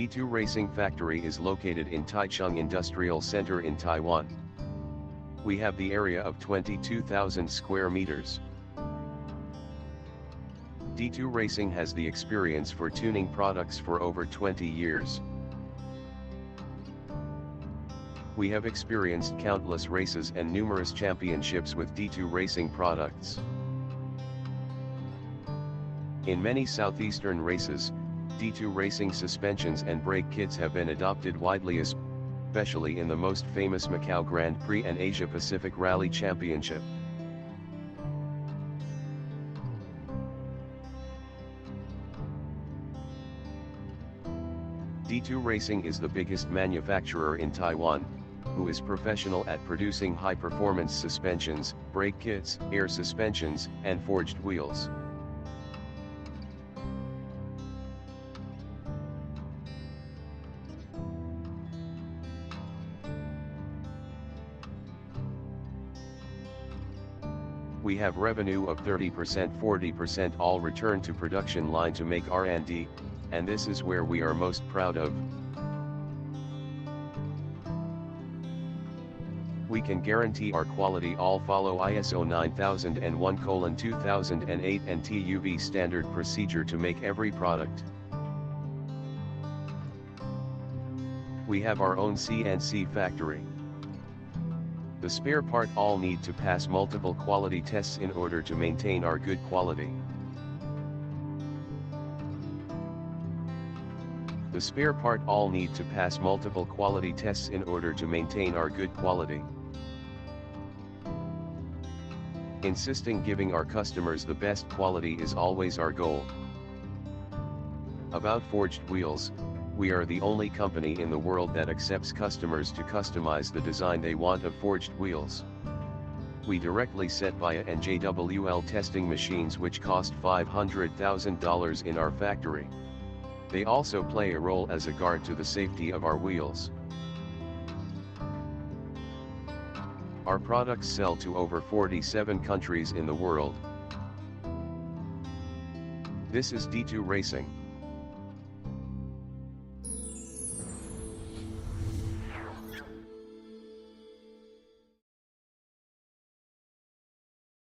D2 Racing Factory is located in Taichung Industrial Center in Taiwan. We have the area of 22,000 square meters. D2 Racing has the experience for tuning products for over 20 years. We have experienced countless races and numerous championships with D2 Racing products. In many Southeastern races, D2 Racing suspensions and brake kits have been adopted widely, especially in the most famous Macau Grand Prix and Asia Pacific Rally Championship. D2 Racing is the biggest manufacturer in Taiwan, who is professional at producing high-performance suspensions, brake kits, air suspensions, and forged wheels. We have revenue of 30%, 40% all return to production line to make R&D, and this is where we are most proud of. We can guarantee our quality all follow ISO 9001:2008 and TÜV standard procedure to make every product. We have our own C&C factory. The spare part all need to pass multiple quality tests in order to maintain our good quality. The spare part all need to pass multiple quality tests in order to maintain our good quality. Insisting giving our customers the best quality is always our goal. About forged wheels, we are the only company in the world that accepts customers to customize the design they want of forged wheels. We directly set via NJWL testing machines which cost $500,000 in our factory. They also play a role as a guard to the safety of our wheels. Our products sell to over 47 countries in the world. This is D2 Racing.